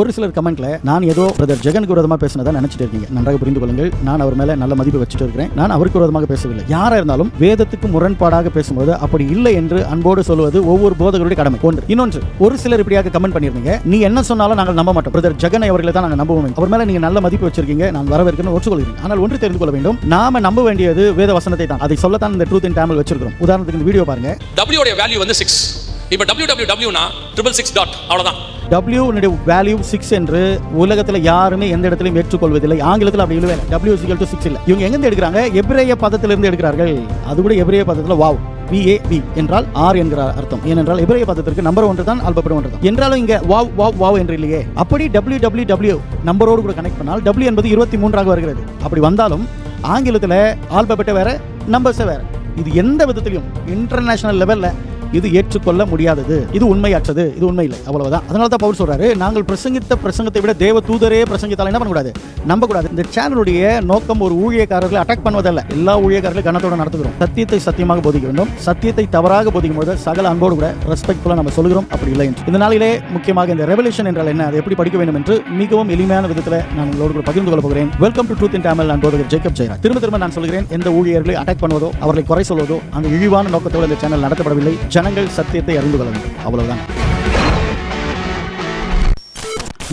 ஒரு சிலர் கமெண்ட்ல நான் ஏதோ பிரதர் ஜெகனுக்கு விரோதமாக பேசினதா நினைச்சிட்டு இருக்கீங்க. நன்றாக புரிந்து கொள்ளுங்கள், நான் அவர் மேல நல்ல மதிப்பு வச்சுட்டு இருக்கிறேன். நான் அவருக்கு விரோதமாக பேசவில்லை. யாரா இருந்தாலும் வேதத்துக்கு முரண்பாடாக பேசும்போது அப்படி இல்லை என்று அன்போடு சொல்வது ஒவ்வொரு போதகருடைய கடமை. இன்னொன்று, ஒரு சிலர் இப்படியாக கமெண்ட் பண்ணிருந்தீங்க, நீ என்ன சொன்னாலும் நாங்கள் நம்ப மாட்டோம், பிரதர் ஜெகன் அவர்களை தான் நாங்கள் நம்புவோம், அவர் மேல நீங்க நல்ல மதிப்பு வச்சிருக்கீங்க, நான் வரவேற்கிறேன் ஒற்றுக்கொள்கிறேன். ஆனால் ஒன்று தெரிந்து கொள்ள வேண்டும், நாம நம்ப வேண்டியது வேத வசனத்தை தான். அதை சொல்லத்தான் இந்த ட்ரூத் இன் தமிழ் வச்சிருக்கிறோம். உதாரணத்துக்கு இந்த வீடியோ பாருங்க. W உடைய வேல்யூ வந்து 6. இப்போ www னா 666 அவ்வளவுதான். W உடைய வேல்யூ 6 என்று உலகத்துல யாருமே எந்த இடத்திலும் ஏற்றுக்கொள்வதில்லை. ஆங்கிலத்தில் அப்படி இல்லவே இல்லை. W = 6 இல்ல. இவங்க எங்க எடுக்கிறாங்க? எபிரேய பதத்திலிருந்து எடுக்கிறார்கள். அது கூட எபிரேய பதத்துல வாவ், VAV என்றால் ஆர் என்கிற அர்த்தம். ஏனென்றால் எபிரேய பதத்திற்கு நம்பர் 1 தான், ஆல்பபெட் 1 தான். என்றாலும் இங்க வாவ் வாவ் வாவ் என்று இல்லையே. அப்படி www நம்பரோடு கூட கனெக்ட் பண்ணால் W என்பது 23 வருகிறது. அப்படி வந்தாலும் ஆங்கிலத்தில் ஆல்பபெட் வேற, நம்பர்ஸ் வேற. இது எந்த விதத்திலும் இன்டர்நேஷனல் லெவல்ல இது ஏற்றுக்கொள்ள முடியாதது, இது உண்மையற்றது, இது உண்மை இல்லை, அவ்வளவுதான். அதனால தான் பவுல் சொல்றாரு, நாங்கள் பிரசங்கித்த பிரசங்கத்தை விட தேவ தூதரே பிரசங்கித்தால் என்ன பண்ணக்கூடாது? நம்பக்கூடாது. இந்த சேனலுடைய நோக்கம் ஒரு ஊழியக்காரர்களை அட்டாக் பண்ணுவதல்ல. எல்லா ஊழியக்காரர்களும் கனத்தோடு நடத்துகிறோம். சத்தியத்தை சத்தியமாக போதிக்க வேண்டும். சத்தியத்தை தவறாக போதிக்கும் போது சகல அன்போடு கூட ரெஸ்பெக்ட்ஃபுல்லா நம்ம சொல்கிறோம், அப்படி இல்லை என்று. இந்த நாளிலே முக்கியமாக இந்த ரெவல்யூஷன் என்றால் என்ன, அதை எப்படி படிக்க வேண்டும் என்று மிகவும் எளிமையான விதத்தில் நான் உங்களோடு கூட பகிர்ந்து கொள்ள போகிறேன். வெல்கம் டு ட்ரூத் இன் தமிழ். நான் போதகர் ஜேக்கப் ஜெயராஜ். திரும்ப நான் சொல்கிறேன், எந்த ஊழியர்களை அட்டாக் பண்ணுவதோ அவர்களை குறை சொல்வதோ அந்த இழிவான நோக்கத்தோடு இந்த சேனல் நடத்தப்படவில்லை. ஜனங்கள் சத்தியத்தை அறிந்து கொள்ள வேண்டும், அவ்வளவுதான்.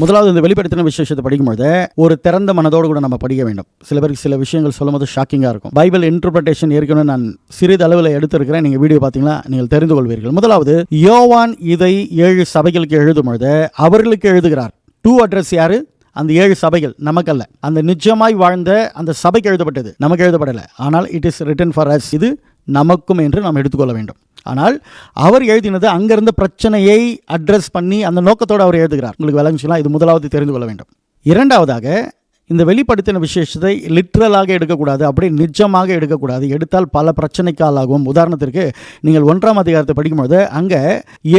முதலாவது, இந்த வெளிப்படுத்தின விசேஷத்தை படிக்கும்போது ஒரு திறந்த மனதோடு கூட நம்ம படிக்க வேண்டும். சில பேருக்கு சில விஷயங்கள் சொல்லும் போது ஷாக்கிங்காக இருக்கும். பைபிள் இன்டர்பிரேஷன் ஏற்கனவே நான் சிறிது அளவில் எடுத்திருக்கிறேன். நீங்கள் வீடியோ பார்த்தீங்கன்னா நீங்கள் தெரிந்து கொள்வீர்கள். முதலாவது, யோவான் இதை 7 சபைகளுக்கு எழுதும் பொழுது அவர்களுக்கு எழுதுகிறார். டூ அட்ரஸ் யாரு? அந்த 7 சபைகள், நமக்கல்ல. அந்த நிஜமாய் வாழ்ந்த அந்த சபைக்கு எழுதப்பட்டது, நமக்கு எழுதப்படலை. ஆனால் it is written for us, இது நமக்கும் என்று நாம் எடுத்துக்கொள்ள வேண்டும். ஆனால் அவர் எழுதினது அங்கிருந்த பிரச்சனையை அட்ரஸ் பண்ணி அந்த நோக்கத்தோடு அவர் எழுதுகிறார். உங்களுக்கு விளங்குச்சுன்னா இது முதலாவது தெரிந்து கொள்ள வேண்டும். இரண்டாவதாக, இந்த வெளிப்படுத்தின விசேஷத்தை லிட்ரலாக எடுக்கக்கூடாது, அப்படி நிஜமாக எடுக்கக்கூடாது. எடுத்தால் பல பிரச்சனைக்கு ஆளாகும். உதாரணத்திற்கு நீங்கள் 1ஆம் அதிகாரத்தை படிக்கும்போது அங்கே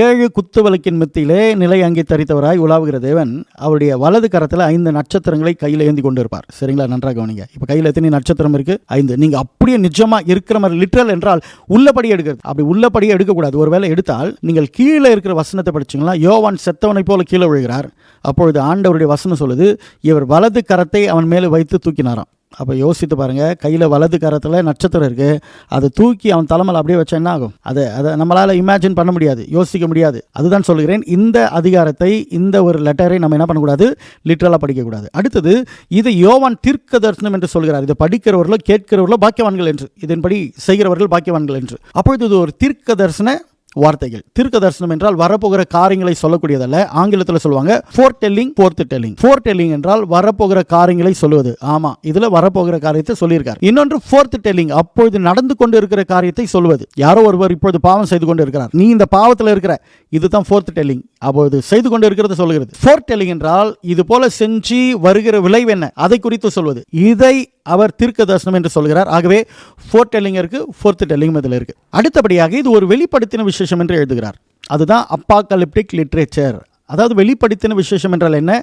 7 குத்துவிளக்கின் மத்தியிலே நிலை அங்கி தரித்தவராய் உலாவுகிற தேவன் அவருடைய வலது கரத்தில் 5 நட்சத்திரங்களை கையில் ஏந்தி கொண்டு இருப்பார். சரிங்களா? நன்றாக கவனிங்க. இப்போ கையில் எத்தனை நட்சத்திரம் இருக்கு? 5. நீங்கள் அப்படியே நிஜமாக இருக்கிற மாதிரி, லிட்ரல் என்றால் உள்ளபடி எடுக்கிறது. அப்படி உள்ளபடியே எடுக்கக்கூடாது. ஒருவேளை எடுத்தால் நீங்கள் கீழே இருக்கிற வசனத்தை படிச்சிங்களா, யோவான் செத்தவனை போல கீழே விழுகிறார். அப்பொழுது ஆண்டவருடைய வசனம் சொல்லுது, இவர் வலது கரத்தை அவன் மேலே வைத்து தூக்கினாராம். அப்போ யோசித்து பாருங்க, கையில் வலது கரத்தில் நட்சத்திரம் இருக்கு, அதை தூக்கி அவன் தலைமையில் அப்படியே வச்சா என்ன ஆகும்? அதை நம்மளால் இமேஜின் பண்ண முடியாது, யோசிக்க முடியாது. அதுதான் சொல்கிறேன், இந்த அதிகாரத்தை, இந்த ஒரு லெட்டரை நம்ம என்ன பண்ணக்கூடாது? லிட்ரலாக படிக்கக்கூடாது. அடுத்தது, இதை யோவான் தீர்க்க தரிசனம் என்று சொல்கிறார். இதை படிக்கிறவர்களோ கேட்கிறவர்களோ பாக்கியவான்கள் என்று, இதன்படி செய்கிறவர்கள் பாக்கியவான்கள் என்று. அப்பொழுது இது ஒரு தீர்க்க தரிசன வார்த்தைகள். தீர்க்க தரிசனம் என்றால் வரப்போகிற காரியங்களை சொல்லக்கூடியதல்ல. ஆங்கிலத்தில் சொல்லுவாங்க four telling, fourth telling. Four telling என்றால் வரப்போகிற காரியங்களை சொல்லுவது. ஆமா, இதுல வரப்போகிற காரியத்தை சொல்லியிருக்கார். இன்னொன்று ஃபோர்த் டெல்லிங், அப்பொழுது நடந்து கொண்டு இருக்கிற காரியத்தை சொல்வது. யாரோ ஒருவர் இப்பொழுது பாவம் செய்து கொண்டு இருக்கிறார், நீ இந்த பாவத்தில் இருக்கிற, இதுதான் ஃபோர்த் டெல்லிங். அப்பொழுது செய்து கொண்டு இருக்கிறது சொல்கிறது. ஃபோர்த் டெல்லிங் என்றால் இது போல செஞ்சு வருகிற விளைவு என்ன, அதை குறித்து சொல்வது. இதை அவர் தீர்க்க தரிசனம் என்று சொல்கிறார். ஆகவே ஃபோர்த் டெல்லிங் இருக்கு, ஃபோர்த் டெல்லிங் இதில் இருக்கு. அடுத்தபடியாக இது ஒரு வெளிப்படுத்தின விசேஷம் என்று எழுதுகிறார். அதுதான் அப்பாகலிப்டிக் லிட்ரேச்சர். அதாவது வெளிப்படுத்தின விசேஷம் என்றால் என்ன?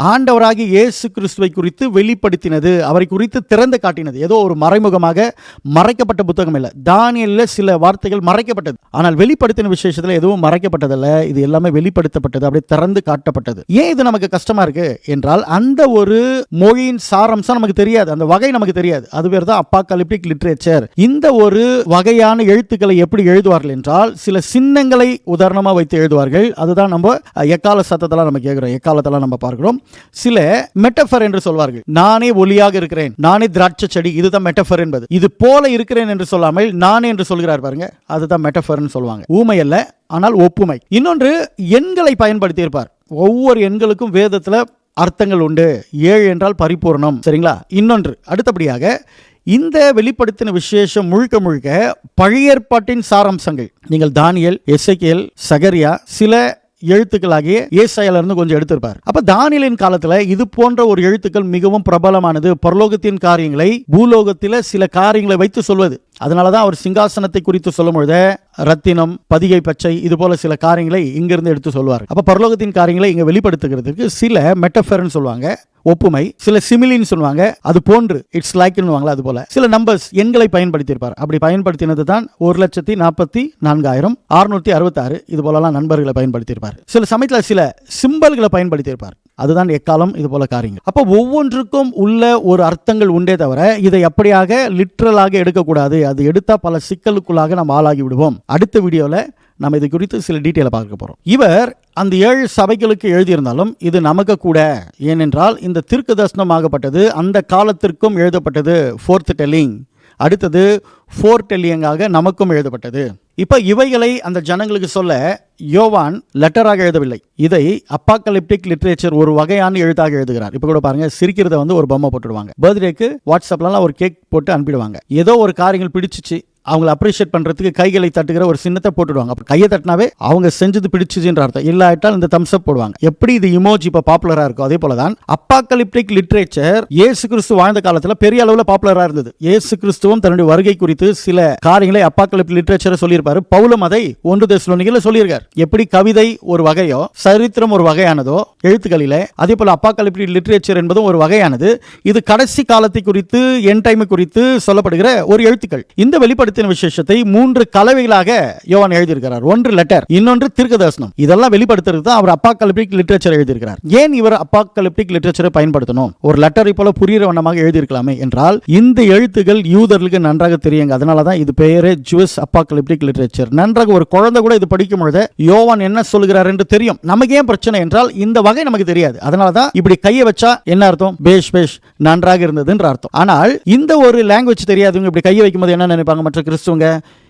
ஆண்டவராகிய இயேசு கிறிஸ்துவை குறித்து வெளிப்படுத்தினது, அவரை குறித்து திறந்து காட்டினது. ஏதோ ஒரு மறைமுகமாக மறைக்கப்பட்ட புத்தகம் இல்லை. தானியேலில் சில வார்த்தைகள் மறைக்கப்பட்டது, ஆனால் வெளிப்படுத்தின விசேஷத்தில் எதுவும் மறைக்கப்பட்டதல்ல. இது எல்லாமே வெளிப்படுத்தப்பட்டது, அப்படியே திறந்து காட்டப்பட்டது. ஏன் இது நமக்கு கஷ்டமா இருக்கு என்றால், அந்த ஒரு மொழியின் சாரம்சம் நமக்கு தெரியாது, அந்த வகை நமக்கு தெரியாது. அது பேர் தான் அப்பாகலிப்டிக் லிட்ரேச்சர். இந்த ஒரு வகையான எழுத்துக்களை எப்படி எழுதுவார்கள் என்றால், சில சின்னங்களை உதாரணமாக வைத்து எழுதுவார்கள். அதுதான் நம்ம எக்கால சத்தத்தெல்லாம் நம்ம கேட்கிறோம், எக்காலத்தெல்லாம் நம்ம பார்க்கிறோம். சில மெட்டஃபர் என்று சொல்வார்கள். நானே ஒளியாக இருக்கிறேன், நானே திராட்சை செடி, இதுதான் மெட்டஃபர் என்பது. இது போல இருக்கிறேன் என்று சொல்லாமல் நானே என்று சொல்கிறார் பாருங்க, அதுதான் மெட்டஃபர்னு சொல்லுவாங்க. ஊமை அல்ல, ஆனால் ஒப்புமை. இன்னொன்று, எண்களை பயன்படுத்தி இருப்பார். ஒவ்வொரு எண்களுக்கும் வேதத்தில் அர்த்தங்கள் உண்டு. 7 என்றால் பரிபூர்ணம். சரிங்களா? இன்னொன்று, அடுத்தபடியாக இந்த வெளிப்படுத்தின விசேஷம் முழுக்க முழுக்க பழைய ஏற்பாட்டின் சாராம்சங்கள். நீங்கள் தானியேல், எசேக்கியேல், சகரியா, சில எழுத்துக்களாகிய ஏசாயால இருந்து கொஞ்சம் எடுத்திருப்பார். அப்ப தானியேலின் காலத்துல இது போன்ற ஒரு எழுத்துக்கள் மிகவும் பிரபலமானது. பரலோகத்தின் காரியங்களை பூலோகத்தில சில காரியங்களை வைத்து சொல்வது. அதனாலதான் அவர் சிங்காசனத்தை குறித்து சொல்லும் பொழுது ரத்தினம், பதிகை பச்சை, இது போல சில காரியங்களை இங்கிருந்து எடுத்து சொல்வார். அப்ப பரலோகத்தின் காரியங்களை இங்க வெளிப்படுத்துகிறதுக்கு சில மெட்டஃபர்னு சொல்லுவாங்க, ஒப்புமை, சில சிமிலின்னு சொல்லுவாங்க, அது போன்று இட்ஸ் லைக்னு வாங்கல, அது போல சில நம்பர்ஸ், எண்களை பயன்படுத்தியிருப்பார். அப்படி பயன்படுத்தினது தான் 1,44,666 இது போலலாம் நண்பர்களை பயன்படுத்தியிருப்பார். சில சமயத்தில் சில சிம்பல்களை பயன்படுத்தியிருப்பார். அதுதான் எக்காலம், இது போல காரியங்கள். அப்போ ஒவ்வொன்றுக்கும் உள்ள ஒரு அர்த்தங்கள் உண்டே தவிர இதை அப்படியாக லிட்ரலாக எடுக்கக்கூடாது. அது எடுத்தா பல சிக்கலுக்குள்ளாக நம்ம ஆளாகி விடுவோம். அடுத்த வீடியோல நம்ம இது குறித்து சில டீட்டெயிலை பார்க்க போறோம். இவர் அந்த 7 சபைகளுக்கு எழுதியிருந்தாலும் இது நமக்கு கூட, ஏனென்றால் இந்த தீர்க்க தரிசனமாகப்பட்டது அந்த காலத்திற்கும் எழுதப்பட்டது, ஃபோர்த் டெல்லிங். அடுத்தது ஃபோர் டெல்லியங்காக நமக்கும் எழுதப்பட்டது. இப்ப இவைகளை அந்த ஜனங்களுக்கு சொல்ல யோவான் லெட்டராக எழுதவில்லை. இதை அப்பாக்கலிப்டிக் லிட்ரேச்சர் ஒரு வகையான எழுத்தாக எழுதுகிறார். இப்ப கூட பாருங்க, சிரிக்கிறத ஒரு பொம்மை போட்டுடுவாங்க. பர்த்டேக்கு வாட்ஸ்அப்லாம் ஒரு கேக் போட்டு அனுப்பிடுவாங்க. ஏதோ ஒரு காரியங்கள் பிடிச்சிச்சு, அவங்களை அப்ரிஷியேட் பண்றதுக்கு கைகளை தட்டுகிற ஒரு சின்னத்தை போட்டுடுவாங்க. அப்ப கையை தட்டினாவே அவங்க செஞ்சது பிடிச்சுன்ற அர்த்தம். இல்லாட்டால் இந்த தம்ஸ் அப் போடுவாங்க. எப்படி இது இமோஜி இப்ப பாப்புலரா இருக்கும், அதே போலதான் அப்பாக்கலிப்டிக் லிட்ரேச்சர் இயேசு கிறிஸ்து வாழ்ந்த காலத்துல பெரிய அளவுல பாப்புலரா இருந்தது. இயேசு கிறிஸ்துவும் தன்னுடைய வருகை குறித்து சில காரியங்களை அப்பாக்கலிப்டிக் லிட்ரேச்சர் சொல்லியிருப்பாரு. பவுலும் அதை 1 தெசலோனிக்கேல சொல்லியிருக்கார். எப்படி கவிதை ஒரு வகையோ, சரித்திரம் ஒரு வகையானதோ எழுத்துக்களிலே, அதே போல அப்பாக்கலிப்டிக் லிட்ரேச்சர் என்பதும் ஒரு வகையானது. இது கடைசி காலத்தை குறித்து, என் டைம் குறித்து சொல்லப்படுகிற ஒரு எழுத்துக்கள். இந்த வெளிப்படுத்த விசேஷத்தை 3 கலவைகளாக யோவான் எழுதியிருக்கிறார். ஒன்று லெட்டர், இன்னொன்று தீர்க்கதரிசனம். இதெல்லாம் வெளிப்படுத்துறது தான் அவர் அப்பாக்கலிப்டிக் லிட்ரேச்சர் எழுதியிருக்கிறார். ஏன் இவர் அப்பாக்கலிப்டிக் லிட்ரேச்சரை பயன்படுத்தணும்? ஒரு லெட்டரை போல புரியுற வண்ணமாக எழுதியிருக்கலாமே என்றால், இந்த எழுத்துக்கள் யூதர்களுக்கு நன்றாக தெரியுங்க. அதனால தான் இது பெயரே ஜூஸ் அப்பாக்கலிப்டிக் லிட்ரேச்சர். நன்றாக ஒரு குழந்தை கூட இது படிக்கும் பொழுது யோவான் என்ன சொல்கிறார் என்று தெரியும். நமக்கு ஏன் பிரச்சனை என்றால் இந்த வகை நமக்கு தெரியாது. அதனால தான் இப்படி கையை வச்சா என்ன அர்த்தம்? பேஷ் பேஷ், நன்றாக இருந்ததுன்ற அர்த்தம். ஆனால் இந்த ஒரு லாங்குவேஜ் தெரியாதவங்க இப்படி கையை வைக்கும்போது என்ன நினைப்பாங்க மற்ற கிறிஸ்துவங்க?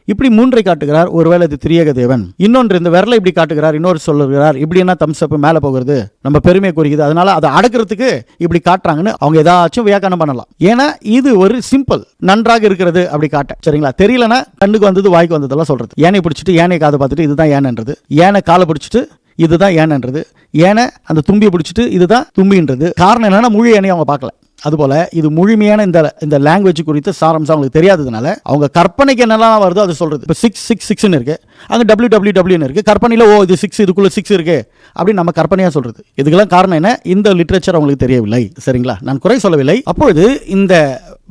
இப்படி 3 காட்டுகிறார். ஒருவேளை இது திரியக தேவன். இன்னொன்று இந்த விரலை இப்படி காட்டுகிறார், இன்னொரு சொல்லுகிறார். இப்படின்னா தம்ஸ் அப் மேல போகிறது, நம்ம பெருமை குறிக்குது, அதனால அதை அடக்கிறதுக்கு இப்படி காட்டுறாங்கன்னு அவங்க ஏதாச்சும் வியாக்கியானம் பண்ணலாம். ஏன்னா இது ஒரு சிம்பிள், நன்றாக இருக்கிறது அப்படி காட்ட. சரிங்களா? தெரியலனா கண்ணுக்கு வந்தது வாய்க்கு வந்ததெல்லாம் சொல்றது. யானை பிடிச்சிட்டு யானை காதை பார்த்துட்டு இதுதான் யானைன்றது, யானை காலை பிடிச்சிட்டு இதுதான் யானைன்றது, யானை அந்த தும்பியை பிடிச்சிட்டு இதுதான் தும்பின்றது. காரணம் என்னன்னா முழு யானையை அவங்க பார்க்கல. அதுபோல இது முழுமையான இந்த லாங்குவேஜ் குறித்த சாரம்சம் அவங்களுக்கு தெரியாததுனால அவங்க கற்பனைக்கு என்னெல்லாம் வருதோ அது சொல்றது. இப்போ 666 இருக்கு, அங்கே WWW இருக்கு. கற்பனையில் இது 6, இதுக்குள்ள 6 இருக்கு அப்படின்னு நம்ம கற்பனையா சொல்றது. இதுக்கெல்லாம் காரணம் என்ன? இந்த லிட்ரேச்சர் அவங்களுக்கு தெரியவில்லை. சரிங்களா? நான் குறை சொல்லவில்லை. அப்பொழுது இந்த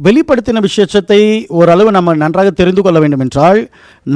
வெளிப்படுத்தின விசேஷத்தை ஓரளவு நம்ம நன்றாக தெரிந்து கொள்ள வேண்டும் என்றால்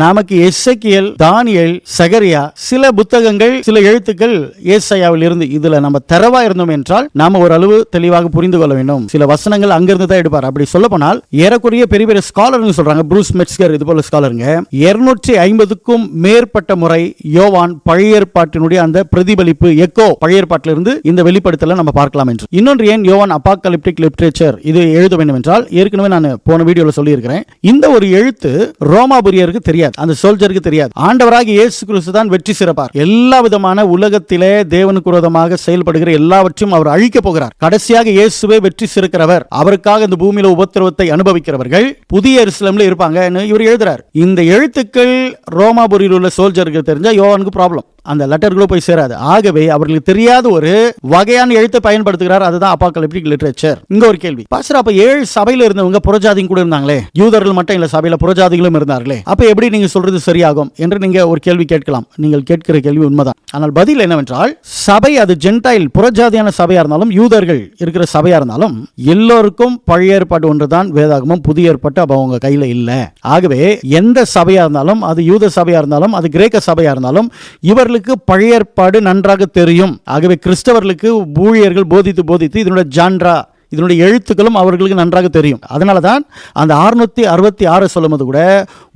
நமக்கு எசேக்கியேல், தானியேல், சகரியா, சில புத்தகங்கள், சில எழுத்துக்கள் ஏசாயாவில் இருந்து இதுல நம்ம தரவா இருந்தோம் என்றால் நாம ஓரளவு தெளிவாக புரிந்து கொள்ள வேண்டும். சில வசனங்கள் அங்கிருந்து தான் எடுப்பார். அப்படி சொல்ல போனால் ஏறக்குறைய பெரிய பெரிய ஸ்காலருங்க சொல்றாங்க, ப்ரூஸ் மெட்ஸ்கர் இது போல ஸ்காலருங்க 250க்கும் மேற்பட்ட முறை யோவான் பழைய ஏற்பாட்டினுடைய அந்த பிரதிபலிப்பு எக்கோ பழைய ஏற்பாட்டிலிருந்து இந்த வெளிப்படுத்தல நம்ம பார்க்கலாம் என்று. இன்னொன்று, ஏன் யோவான் அப்பாக்கலிப்டிக் லிட்ரேச்சர் இது எழுத வேண்டும் என்றால், ஏற்கனவே நான் போன வீடியோல சொல்லி இருக்கிறேன், இந்த ஒரு எழுத்து ரோமாபுரியருக்கு தெரியாது, அந்த சோல்ஜருக்கு தெரியாது. ஆண்டவராக இயேசு கிறிஸ்து தான் வெற்றி சிறப்பார். எல்லா விதமான உலகத்திலே தேவனுக்கு விரோதமாக செயல்படுகிற எல்லாவற்றையும் அவர் அழிக்க போகிறார். கடைசியாக இயேசுவே வெற்றி சிறக்கிறவர். அவருக்காக இந்த பூமியில உபத்திரவத்தை அனுபவிக்கிறவர்கள் புதிய எருசலேம்ல இருப்பாங்க இவர் எழுதுறார். இந்த எழுத்துக்கள் ரோமாபுரியில் உள்ள சோல்ஜருக்கு தெரிஞ்சா யோவானுக்கு ப்ராப்ளம், அந்த லெட்டர்களும் போய் சேராது. ஆகவே அவர்களுக்கு தெரியாத ஒரு வகையான எழுத்தை பயன்படுத்துகிறார். அதுதான் அப்பாக்கலிப்டிக் லிட்ரேச்சர். இங்க ஒரு கேள்வி, பாஸ்டர், அப்ப 7 சபையில இருந்தவங்க புறஜாதிங்க கூட இருந்தாங்களே, யூதர்கள் மட்டும் இல்ல, சபையில புறஜாதிகளும் இருந்தார்களே, அப்ப எப்படி நீங்க சொல்றது சரியாகும் என்று நீங்க ஒரு கேள்வி கேட்கலாம். நீங்கள் கேட்கிற கேள்வி உண்மைதான். ஆனால் பதில் என்னவென்றால், சபை அது ஜென்டைல் புறஜாதியான சபையா இருந்தாலும் யூதர்கள் இருக்கிற சபையா இருந்தாலும் எல்லோருக்கும் பழைய ஏற்பாடு ஒன்றுதான் வேதாகமும், புதிய ஏற்பாடு அப்ப அவங்க கையில இல்ல. ஆகவே எந்த சபையா இருந்தாலும், அது யூத சபையா இருந்தாலும், அது கிரேக்க சபையா இருந்தாலும், இவர்கள் பழைய ஏற்பாடு நன்றாக தெரியும். ஆகவே கிறிஸ்தவர்களுக்கு ஊழியர்கள் போதித்து இதனுடைய ஜான்ரா, இதனுடைய எழுத்துக்களும் அவர்களுக்கு நன்றாக தெரியும். அதனால தான் அந்த 666 சொல்லும்போது கூட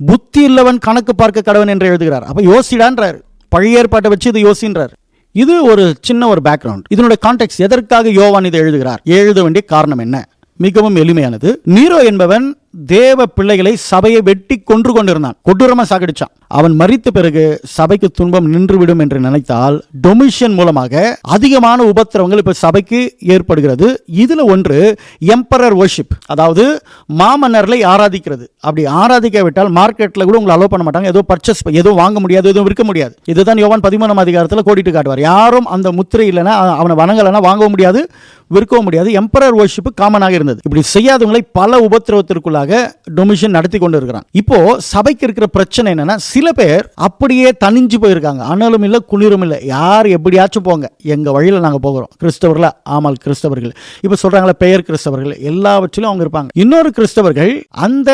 புத்தி இல்லவன் கணக்கு பார்க்க கடவன் என்று எழுதுகிறார். அப்ப யோசிடான்றார், பழைய ஏற்பாட்டை வச்சு இது யோசின்றார். இது ஒரு சின்ன ஒரு பேக்ரவுண்ட். இதனுடைய கான்டெக்ட், எதற்காக யோவான் இதை எழுதுகிறார், எழுத வேண்டிய காரணம் என்ன? மிகவும் எளிமையானது. நீரோ என்பவன் தேவ பிள்ளைகளை சபையை வெட்டி கொன்று கொண்டிருந்தான், கொடூரமா சாகடிச்சான். அவன் மரித்த பிறகு சபைக்கு துன்பம் நின்றுவிடும் என்று நினைத்தால் டொமிஷன் மூலமாக அதிகமான உபத்திரவங்கள் இப்ப சபைக்கு ஏற்படுகிறது. இதுல ஒன்று எம்பரர் வர்ஷிப், அதாவது மாமன்னர்களை ஆராதிக்கிறது. அப்படி ஆராதிக்காவிட்டால் மார்க்கெட்ல கூட உங்களை அலோவ் பண்ண மாட்டாங்க. ஏதோ பர்ச்சேஸ், ஏதோ வாங்க முடியாது, எதுவும் விற்க முடியாது. இதுதான் யோவான் 13ஆம் அதிகாரத்தில் கோடிட்டு காட்டுவார். யாரும் அந்த முத்திரை இல்லைன்னா, அவனை வணங்கலைன்னா வாங்கவும் முடியாது, விற்கவும் முடியாது. எம்பரர் வர்ஷிப் காமனாக இருந்தது. இப்படி செய்யாதவங்களை பல உபத்திரவத்திற்குள்ளாக டொமிஷன் நடத்தி கொண்டு இருக்கிறான். இப்போ சபைக்கு இருக்கிற பிரச்சனை என்னன்னா, சில பேர் அப்படியே தனிஞ்சு போயிருக்காங்க. அனலும் இல்லை, குளிரும் இல்லை, யார் எப்படியாச்சும் போங்க, எங்க வழியில நாங்க போகிறோம். கிறிஸ்தவர்களா? ஆமால் கிறிஸ்தவர்கள். இப்ப சொல்றாங்களா பெயர் கிறிஸ்தவர்கள், எல்லாவற்றிலும் அவங்க இருப்பாங்க. இன்னொரு கிறிஸ்தவர்கள் அந்த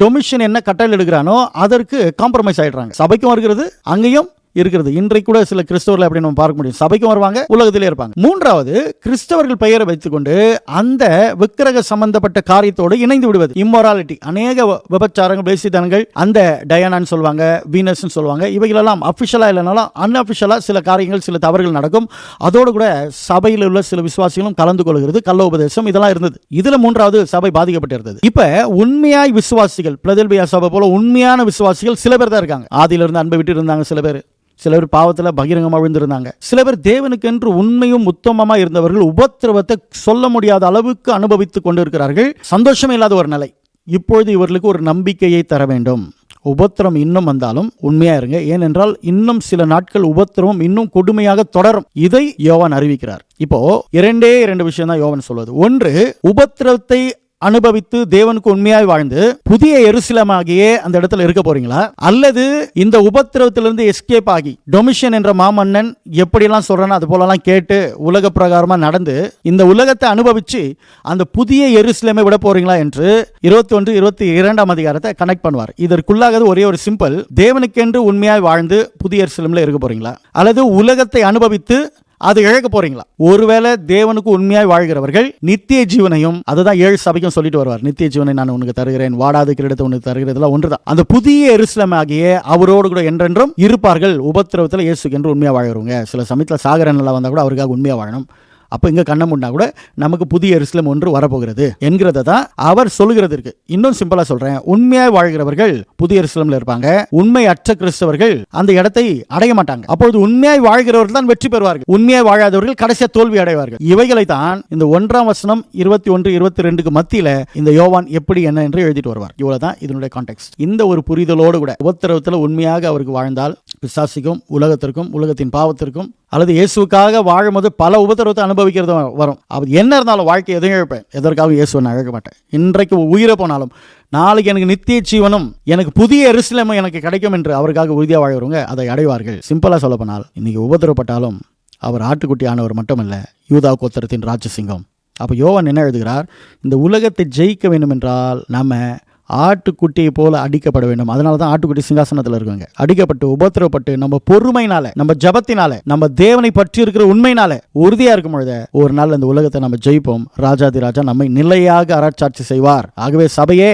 டொமிஷன் என்ன கட்டளை எடுக்கிறானோ அதற்கு காம்ப்ரமைஸ் ஆயிடுறாங்க. சபைக்கும் வருகிறது, அங்கேயும் இருக்கிறது. இன்றைக்கு கூட சில கிறிஸ்தவர்கள் அப்படி நம்ம பார்க்க முடியும். சபைக்கும் வருவாங்க, உலகத்திலே இருப்பாங்க. மூன்றாவது, கிறிஸ்தவர்கள் பெயரை வைத்துக்கொண்டு அந்த விக்கிரக சம்பந்தப்பட்ட காரியத்தோடு இணைந்து விடுவது. இம்மொராலிட்டி, அநேக விபச்சாரங்கள், பேசித்தனங்கள், அந்த டயானான்னு சொல்லுவாங்க, வீனஸ் சொல்லுவாங்க, இவைகளெல்லாம் அபிஷியலா இல்லைனாலும் அன்அபிஷியலா சில காரியங்கள், சில தவறுகள் நடக்கும். அதோடு கூட சபையில் உள்ள சில விசுவாசிகளும் கலந்து கொள்கிறது, கள்ள உபதேசம், இதெல்லாம் இருந்தது. இதுல மூன்றாவது சபை பாதிக்கப்பட்டிருந்தது. இப்ப உண்மையாய் விசுவாசிகள், பிலதெல்பியா சபை போல உண்மையான விசுவாசிகள் சில பேர் தான் இருக்காங்க. ஆதியில இருந்து அன்பை விட்டு இருந்தாங்க சில பேர் பாவத்தில் பகிரங்கமாக விழுந்திருந்தாங்க. சில பேர் தேவனுக்கென்று உண்மையும் உத்தமமா இருந்தவர்கள் உபத்திரவத்தை சொல்ல முடியாத அளவுக்கு அனுபவித்துக் கொண்டிருக்கிறார்கள். சந்தோஷமே இல்லாத ஒரு நிலை. இப்பொழுது இவர்களுக்கு ஒரு நம்பிக்கையை தர வேண்டும். உபத்திரம் இன்னும் வந்தாலும் உண்மையா இருங்க, ஏனென்றால் இன்னும் சில நாட்கள் உபத்திரவம் இன்னும் கொடுமையாக தொடரும். இதை யோவான் அறிவிக்கிறார். இப்போ இரண்டு விஷயம் தான் யோவான் சொல்வது. ஒன்று, உபத்திரவத்தை அனுபவித்து தேவனுக்கு உண்மையாய் வாழ்ந்து புதிய எருசலேமாகியே அந்த இடத்துல இருக்க போறீங்களா, அல்லது இந்த உபத்திரவத்திலிருந்து எஸ்கேப் ஆகி டொமிஷன் என்ற மாமன்னன் எப்படியெல்லாம் சொல்றானோ அது போலலாம் கேட்டு உலக பிரகாரமா நடந்து இந்த உலகத்தை அனுபவிச்சு அந்த புதிய எருசலேமை விட போறீங்களா என்று 21-22 அதிகாரத்தை கனெக்ட் பண்ணுவார். இதற்குள்ளாக ஒரே ஒரு சிம்பிள், தேவனுக்கென்று உண்மையாய் வாழ்ந்து புதிய எருசலேமில் இருக்க போறீங்களா, அல்லது உலகத்தை அனுபவித்து அது இழக்க போறீங்களா? ஒருவேளை தேவனுக்கு உண்மையாய் வாழ்கிறவர்கள் நித்திய ஜீவனையும், அதுதான் 7 சபைக்கும் சொல்லிட்டு வருவார், நித்திய ஜீவனை நான் உனக்கு தருகிறேன், வாடாத கிரீடத்தை உனக்கு தருகிறதுலாம் ஒன்றுதான். அந்த புதிய எருசலேம் ஆகிய அவரோடு கூட என்றென்றும் இருப்பார்கள். உபத்திரவத்தில் இயேசுக்கு என்று உண்மையா வாழ்கிறவங்க. சில சமயத்தில் சாகர நிலை வந்தா கூட அவருக்காக உண்மையா வாழணும். அப்போ இங்கே கண்ண முன்னா கூட நமக்கு புதிய எருசலேம் ஒன்று வரப்போகிறது என்கிறத தான் அவர் சொல்லுகிறது இருக்கு. இன்னும் சிம்பிளா சொல்றேன், உண்மையாய் வாழ்கிறவர்கள் புதிய எருசலேம்ல இருப்பாங்க. உண்மை அற்ற கிறிஸ்தவர்கள் அந்த இடத்தை அடைய மாட்டாங்க. அப்பொழுது உண்மையாய் வாழ்கிறவர்கள் தான் வெற்றி பெறுவார்கள், உண்மையாய் வாழாதவர்கள் கடைசியா தோல்வி அடைவார்கள். இவைகளை தான் இந்த 1ஆம் வசனம் 21-22 மத்தியில இந்த யோவான் எப்படி என்ன என்று எழுதிட்டு வருவார். இவ்வளவுதான் இதனுடைய கான்டெக்ஸ்ட். இந்த ஒரு புரிதலோடு கூட உபத்திரவத்தில் உண்மையாக அவருக்கு வாழ்ந்தால் பிசாசுக்கும் உலகத்திற்கும் உலகத்தின் பாவத்திற்கும் அல்லது இயேசுக்காக வாழும்போது பல உபத்திரவத்தை அனுபவிக்கிறது வரும். அது என்ன இருந்தாலும் வாழ்க்கை எதையும் இழப்பேன், எதற்காகவும் இயேசுவை நான் இழக்க மாட்டேன். இன்றைக்கு உயிரை போனாலும் நாளைக்கு எனக்கு நித்திய ஜீவனும் எனக்கு புதிய எருசலேமும் எனக்கு கிடைக்கும் என்று அவருக்காக உறுதியாக வாழ்கிறவங்க அதை அடைவார்கள். சிம்பிளா சொல்ல போனால், இன்னைக்கு உபத்திரப்பட்டாலும் அவர் ஆட்டுக்குட்டி ஆனவர் மட்டுமல்ல, யூதா கோத்திரத்தின் ராஜசிங்கம். அப்போ யோவான் என்ன எழுதுகிறார், இந்த உலகத்தை ஜெயிக்க வேண்டும் என்றால் நம்ம ஆட்டுக்குட்டியை போல அடிக்கப்பட வேண்டும். அதனால தான் ஆட்டுக்குட்டி சிங்காசனத்தில் இருக்காங்க. அடிக்கப்பட்டு உபத்திரப்பட்டு நம்ம பொறுமையினால, நம்ம ஜபத்தினால, நம்ம தேவனை பற்றி இருக்கிற உண்மையினால உறுதியா இருக்கும் பொழுது ஒரு நாள் இந்த உலகத்தை நம்ம ஜெயிப்போம். ராஜாதி ராஜா நம்மை நிலையாக அரசாட்சி செய்வார். ஆகவே சபையே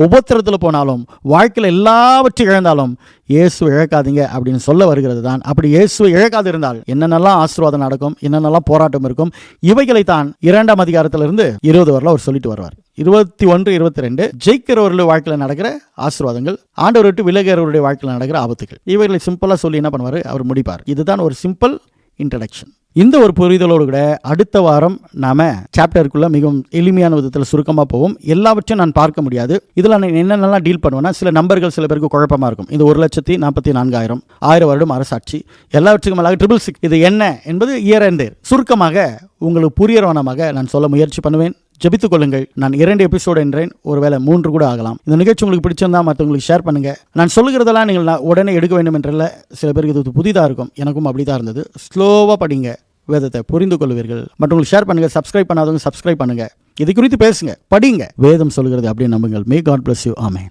உபத்திரத்தில் போனாலும் வாழ்க்கையில் எல்லாவற்றையும் இழந்தாலும் இயேசு இழக்காதீங்க அப்படின்னு சொல்ல வருகிறது தான். அப்படி இயேசு இழக்காது இருந்தால் என்னென்னலாம் ஆசீர்வாதம் நடக்கும், என்னென்னலாம் போராட்டம் இருக்கும், இவைகளை தான் 2ஆம் அதிகாரத்திலிருந்து 20 வரல அவர் சொல்லிட்டு வருவார். 21-22 ஜெயிக்கிறவர்களுடைய வாழ்க்கையில் நடக்கிற ஆசீர்வாதங்கள், ஆண்டவர் விட்டு விலகிறவருடைய வாழ்க்கையில் நடக்கிற ஆபத்துகள், இவைகளை சிம்பிளா சொல்லி என்ன பண்ணுவார், அவர் முடிப்பார். இதுதான் ஒரு சிம்பிள் இன்ட்ரடக்ஷன். இந்த ஒரு புரிதலோடு கூட அடுத்த வாரம் நாம சாப்டருக்குள்ள மிகவும் எளிமையான விதத்தில் சுருக்கமாக போவோம். எல்லாவற்றையும் நான் பார்க்க முடியாது. இதில் நான் என்னென்னலாம் டீல் பண்ணுவேன்னா, சில நம்பர்கள் சில பேருக்கு குழப்பமாக இருக்கும். இது 1,44,000, 1000 வருடம் அரசாட்சி, எல்லாவற்றுக்கும் மேலாக 666 இது என்ன என்பது இயர் அண்ட் தேர் சுருக்கமாக உங்களுக்கு புரியறவனமாக நான் சொல்ல முயற்சி பண்ணுவேன். ஜெபித்துக் கொள்ளுங்கள். நான் 2 எபிசோடு என்றேன், ஒருவேளை 3 கூட ஆகலாம். இந்த நிகழ்ச்சி உங்களுக்கு பிடிச்சிருந்தா மற்றவங்களுக்கு ஷேர் பண்ணுங்க. நான் சொல்லுகிறதெல்லாம் நீங்கள் உடனே எடுக்க வேண்டும் என்றல்ல. சில பேருக்கு இது புதிதாக இருக்கும், எனக்கும் அப்படி தான் இருந்தது. ஸ்லோவாக படிங்க, வேதத்தை புரிந்து கொள்வீர்கள். மற்றவங்களுக்கு ஷேர் பண்ணுங்க. சப்ஸ்கிரைப் பண்ணாதவங்க சப்ஸ்கிரைப் பண்ணுங்க. இது குறித்து பேசுங்க, படிங்க. வேதம் சொல்கிறது அப்படின்னு நம்புங்கள். May God bless you. Amen.